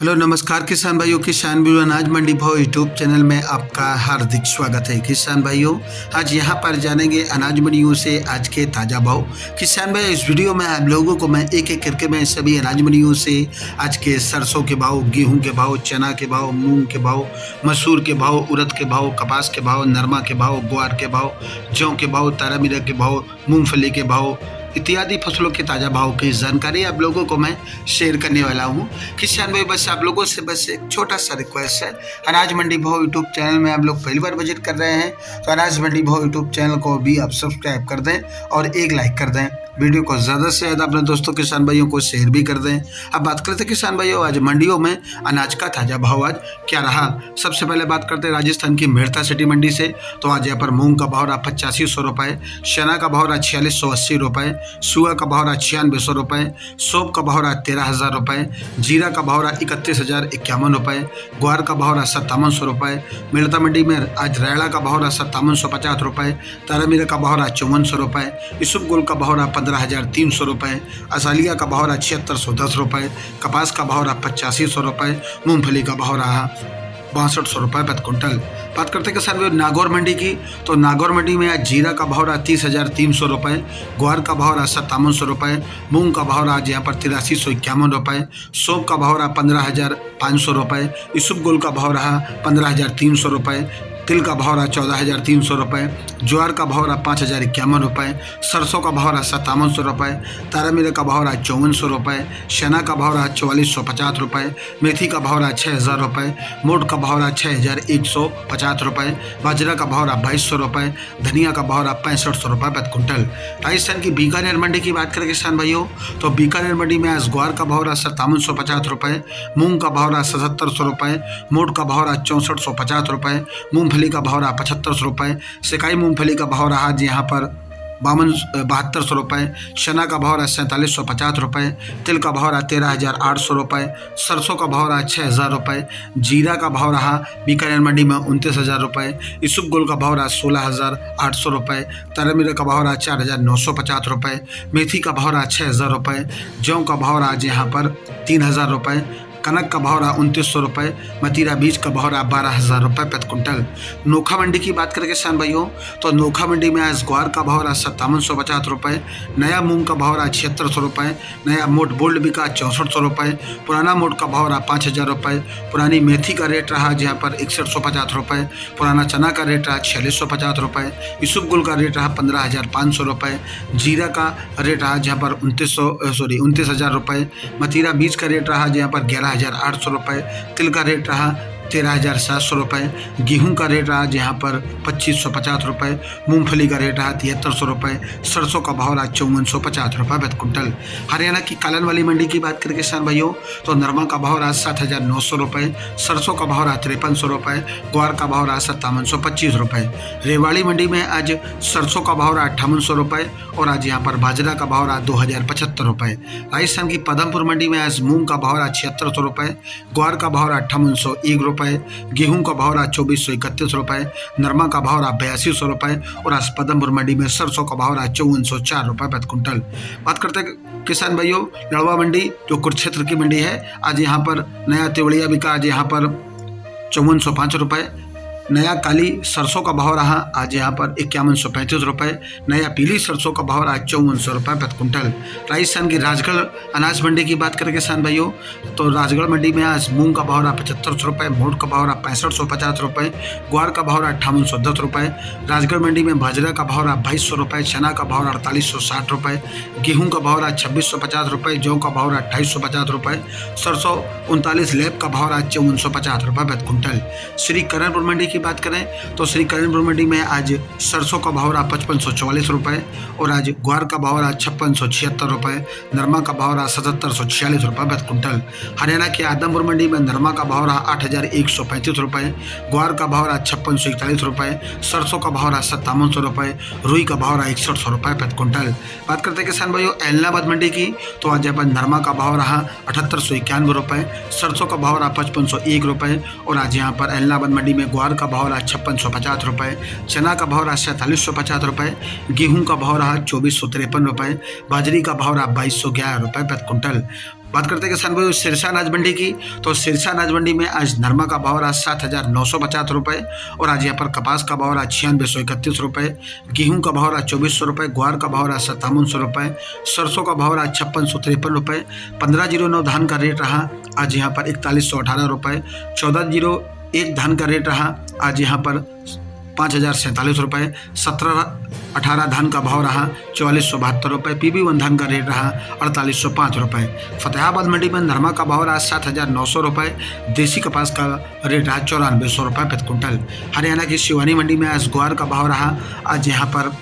Hello नमस्कार किसान भाइयों, किसान वीडियो अनाज मंडी भाव यूट्यूब चैनल में आपका हार्दिक स्वागत है। किसान भाइयों, आज यहां पर जानेंगे अनाज मंडियों से आज के ताज़ा भाव। किसान भाई, इस वीडियो में आप लोगों को मैं एक एक करके मैं सभी अनाज मंडियों से आज के सरसों के भाव, गेहूं के भाव, चना के भाव, मूंग के भाव, मसूर के भाव, उड़द के भाव, कपास के भाव, नरमा के भाव, ग्वार के भाव, जौ के भाव, तारा मीरा के भाव, मूंगफली के भाव इत्यादि फसलों के ताज़ा भाव की जानकारी आप लोगों को मैं शेयर करने वाला हूं। किसान भाई, बस आप लोगों से बस एक छोटा सा रिक्वेस्ट है, अनाज मंडी भाव यूट्यूब चैनल में आप लोग पहली बार विजिट कर रहे हैं तो अनाज मंडी भाव यूट्यूब चैनल को भी आप सब्सक्राइब कर दें और एक लाइक कर दें। वीडियो को ज़्यादा से ज़्यादा अपने दोस्तों किसान भाइयों को शेयर भी कर दें। अब बात करते हैं किसान भाइयों, आज मंडियों में अनाज का ताज़ा भाव आज क्या रहा। सबसे पहले बात करते हैं राजस्थान की मेड़ता सिटी मंडी से। तो आज यहाँ पर मूंग का भाव रहा 8500 रुपये, चना का भाव रहा 4680 रुपये, सुआ का भाव रहा 9600 रुपये, सौंफ का भाव रहा 13000 रुपये, जीरा का भाव रहा 31051 रुपये, ग्वार का भाव रहा 5700 रुपये, मेड़ता मंडी में आज रैला का भाव रहा 5750 रुपये, तारामीरा का भाव रहा 5400 रुपये, यूसुफगुल का भाव रहा 15300 रुपये, असालिया का भाव रहा 7610 रुपये, कपास का भाव रहा 8500 रुपये, मूंगफली का भाव रहा 6200 रुपये प्रति क्विंटल। बात करते हैं किसान भाई नागौर मंडी की। तो नागौर मंडी में आज जीरा का भाव रहा 30300 रुपये, ग्वार का भाव रहा 5700 रुपये, मूंग का भाव रहा आज यहाँ पर 8351 रुपये, सौंफ का भाव रहा 15500 रुपये, यूसुफगुल का भाव रहा 15300 रुपये, तिल का भाव रहा 14300 रुपये, ज्वार का भाव रहा 5051 रुपये, सरसों का भाव रहा 5700 रुपये, तारामीरा का भाव रहा 5400 रुपये, चना का भाव रहा 4450 रुपये, मेथी का भाव रहा 6000 रुपये, मोट का भाव रहा 6150 रुपये, बाजरा का भाव रहा 2200 रुपये, धनिया का भाव रहा 6500 रुपये प्रति क्विंटल। राजस्थान की बीकानेर मंडी की बात करें किसान भाइयों, तो बीकानेर मंडी में आज ग्वार का भाव रहा 5750 रुपये, मूंग का भाव रहा 7700 रुपये, मोट का भाव रहा 6450 रुपये, मूंगफली का भाव रहा 7500 रुपये, सिकाई मूंगफली का भाव रहा आज यहाँ पर 7200 रुपये, चना का भाव रहा 4750 रुपये, तिल का भाव रहा 13800 रुपये, सरसों का भाव रहा 6000 रुपये, जीरा का भाव रहा बीकानेर मंडी में 29000 रुपये, यूसुफगुल का भाव रहा 16800 रुपये, तारामीरा का भाव रहा 4950 रुपये, मेथी का भाव रहा 6000 रुपये, जौ का भाव रहा आज यहाँ पर 3000 रुपये, कनक का भाव रहा 2900 रुपये, मतीरा बीज का भाव रहा 12000 रुपये प्रति क्विंटल। नोखा मंडी की बात करें किसान भाइयों, तो नोखा मंडी में आज ग्वार का भाव रहा 5750 रुपये, नया मूंग का भाव रहा 7600 रुपये, नया मोट बोल्ड बिका 6400 रुपये, पुराना मोट का भाव रहा 5000 रुपये, पुरानी मेथी का रेट रहा जहाँ पर 6150 रुपये, पुराना चना का रेट रहा 4650 रुपये, यूसुफगुल का रेट रहा 15500 रुपये, जीरा का रेट रहा जहाँ पर 29000 रुपये, मतीरा बीज का रेट रहा जहाँ पर 11800 रुपये, तिल का रेट रहा 13700 रुपये, गेहूं का रेट रहा यहाँ पर 2550 रुपये, मूंगफली का रेट रहा 7300 रुपये, सरसों का भाव रहा 5450 रुपये प्रति क्विंटल। हरियाणा की कालन वाली मंडी की बात करें किसान भाइयों, तो नरमा का भाव रहा 7900 रुपये, सरसों का भाव रहा 5300 रुपये, ग्वार का भाव रहा 5725 रुपये। रेवाड़ी मंडी में आज सरसों का भाव रहा 5800 रुपये और आज यहाँ पर बाजरा का भाव रहा 2075 रुपये। राजस्थान की पदमपुर मंडी में आज मूंग का भाव रहा 7600 रुपये, ग्वार का भाव रहा 5801 रुपये, गेहूं का भाव रहा 2431 रुपये, नरमा का भाव रहा 8200 रुपये और आज पदमपुर मंडी में सरसों का भाव रहा 5404 रुपये प्रति क्विंटल। बात करते हैं किसान भाइयों लड़वा मंडी, जो कुरुक्षेत्र की मंडी है। आज यहाँ पर नया तिवड़िया बिका आज यहाँ पर 5405 रुपये, नया काली सरसों का भाव रहा आज यहाँ पर 5135 रुपये, नया पीली सरसों का भाव रहा 5400 रुपये प्रति क्विंटल। राजस्थान की राजगढ़ अनाज मंडी की बात करें किसान भाइयों, तो राजगढ़ मंडी में आज मूंग का भाव रहा 7500 रुपये, मोट का भाव रहा 6550 रुपये, ग्वार का भाव रहा 5810 रुपये, राजगढ़ मंडी में बाजरा का भाव रहा 2200 रुपये, चना का भाव रहा 4860 रुपये, गेहूँ का भाव रहा 2650 रुपये, जौ का भाव रहा 2850 रुपये, सरसों 39 लैब का भाव रहा 5450 रुपये प्रति क्विंटल। श्री करणपुर मंडी की बात करें तो श्री करणपुर मंडी में आज सरसों का भाव रहा 5544 रुपये और आज ग्वार का भाव रहा 5676 रुपये, नरमा का भाव रहा 7746 रुपये प्रति क्विंटल। हरियाणा के आदमपुर मंडी में नरमा का भाव रहा 8135 रुपये, ग्वार का भाव रहा 5641 रुपये, सरसों का भाव रहा 5700 रुपये, रुई का भाव रहा 6100 रुपये प्रति क्विंटल। बात करते हैं किसान भाइयों एलनाबाद मंडी की, तो आज यहाँ पर नरमा का भाव रहा 7891 रुपये, सरसों का भाव रहा 5501 रुपये और आज यहाँ पर एलनाबाद मंडी में ग्वार का का भाव रहा 5650 रुपये, चना का भाव रहा 4750 रुपये, गेहूं का भाव रहा 2453 रुपये, बाजरी का भाव रहा 2211 रुपये प्रति क्विंटल। बात करते हैं किसान भाई सिरसा अनाज मंडी की, तो सिरसा अनाज मंडी में आज नरमा का भाव रहा 7950 रुपये और आज यहाँ पर कपास का भाव रहा 9631 रुपये, गेहूं का भाव रहा 2400 रुपये, ग्वार का भाव रहा 5700 रुपये, सरसों का भाव रहा 5653 रुपये, 1509 धान का रेट रहा आज यहाँ पर 4118 रुपये, 1401 धान का रेट रहा आज यहाँ पर 5047 रुपये, 1718 धान का भाव रहा 4472 रुपये, PB1 धान का रेट रहा 4805 रुपये। फतेहाबाद मंडी में नरमा का भाव रहा 7900 रुपये, देसी कपास का रेट रहा 9400 रुपये प्रति क्विंटल। हरियाणा की शिवानी मंडी में आज ग्वार का भाव रहा आज यहाँ पर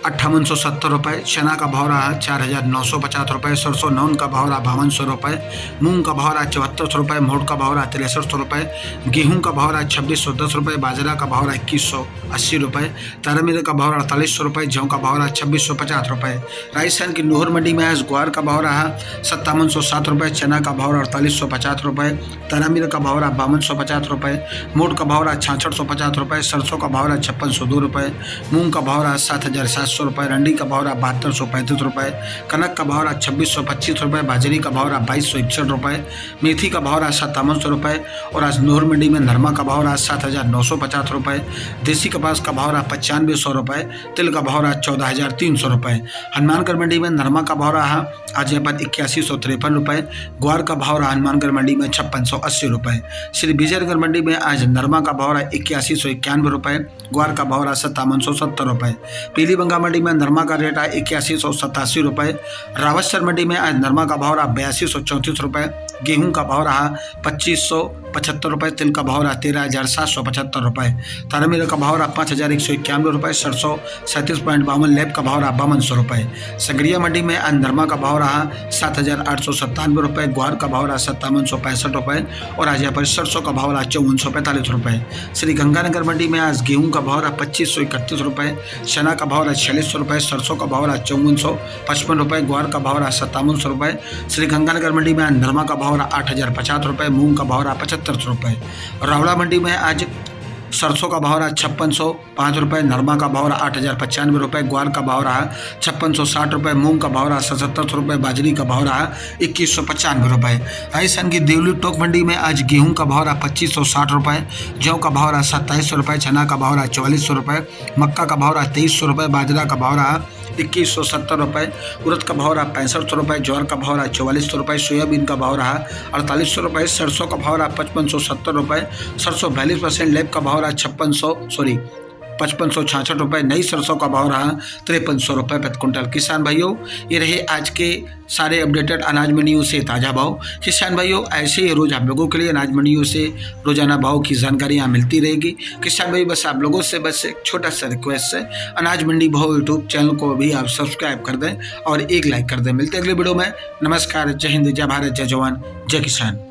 5870 रुपये, चना का भाव रहा 4950 रुपये, सरसों नौन का भाव रहा 5200 रुपये, मूंग का भाव रहा 7400 रुपये, मोट का भाव रहा 6300 रुपये, गेहूं का भाव रहा 2610 रुपये, बाजरा का भाव रहा 2180 रुपये, तारामीरा का भाव रहा 4800 रुपये, जौ का भाव रहा 2650 रुपये। राजस्थान की नूहर मंडी में आज ग्वार का भाव रहा 5707 रुपये, चना का भाव रहा 4850 रुपये, तारामीरा का भाव रहा 5250 रुपये, मोट का भाव रहा 6650 रुपये, सरसों का भाव रहा 5602 रुपये, मूंग का भाव रहा 7700 रुपये, रंडी का भाव रहा 7235 रुपये, कनक का भाव रहा 2625 रुपये, बाजरी का भाव रहा 2261 रुपये, मेथी का भाव रहा 5700 रुपये और आज नूहर मंडी में नरमा का भाव रहा 7950 रुपये, देसी कपास का भाव रहा 9500 रुपये, तिल का भाव रहा 14300 रुपये। हनुमानगढ़ मंडी में नरमा का भाव रहा आज यहाँ पर 8153 रुपये, ग्वार का भाव रहा हनुमानगढ़ मंडी में 5680 रुपये। श्री विजयनगर मंडी में आज नरमा का भाव रहा 8191 रुपये, ग्वार का भाव रहा 5770 रुपये। पीलीबंगा मंडी में नरमा का रेट है 8187 रुपये, रावतसर मंडी में आज नरमा का भाव रहा 8234 रुपये, गेहूं का भाव रहा 2575 रुपये, तिल का भाव रहा 13775 रुपये, तारामीरा का भाव रहा 5191 रुपये, सरसों 37.52, लैब का भाव रहा 5200 रुपये। संगरिया मंडी में आज नरमा का भाव रहा 7897 रुपये, ग्वार का भाव रहा 5765 रुपये और आज यहाँ पर सरसों का भाव रहा 5445 रुपये। श्री गंगानगर मंडी में आज गेहूं का भाव रहा 2531 रुपये, चना का भाव रहा 4600 रुपये, सरसों का भाव रहा 5455 रुपये, ग्वार का भाव रहा 5700 रुपये। श्री गंगानगर मंडी में आज नरमा का भाव रहा 8050 रुपये, मूंग का भाव रहा 7500 रुपये। रावड़ा मंडी में आज सरसों का भाव रहा 5605 रुपये, नरमा का भाव रहा 8095 रुपये, ग्वार का भाव रहा 5660 रुपये, मूंग का भाव रहा 7700 रुपये, बाजरी का भाव रहा 2195 रुपये। राजस्थान की देवली टोक मंडी में आज गेहूं का भाव रहा 2560 रुपये, जौ का भाव रहा 2700 रुपये, चना का भाव रहा 4400 रुपये, मक्का का भाव रहा 2300 रुपये, बाजरा का भाव रहा 2170 रुपये, उड़द का भाव रहा 6500 रुपये, ज्वार का भाव रहा 4400 रुपये, सोयाबीन का भाव रहा 4800 रुपये, सरसों का भाव रहा 5570 रुपये, सरसों 42%, लैब का भाव रहा 5566 रुपये, नई सरसों का भाव रहा 5300 रुपये प्रति क्विंटल। किसान भाइयों ये रहे आज के सारे अपडेटेड अनाज मंडियों से ताज़ा भाव। किसान भाइयों ऐसे ही रोज़ आप लोगों के लिए अनाज मंडियों से रोजाना भाव की जानकारियाँ मिलती रहेगी। किसान भाई बस आप लोगों से बस एक छोटा सा रिक्वेस्ट है, अनाज मंडी भाव यूट्यूब चैनल को भी आप सब्सक्राइब कर दें और एक लाइक कर दें। मिलते हैं अगले वीडियो में। नमस्कार, जय हिंद, जय भारत, जय जवान, जय किसान।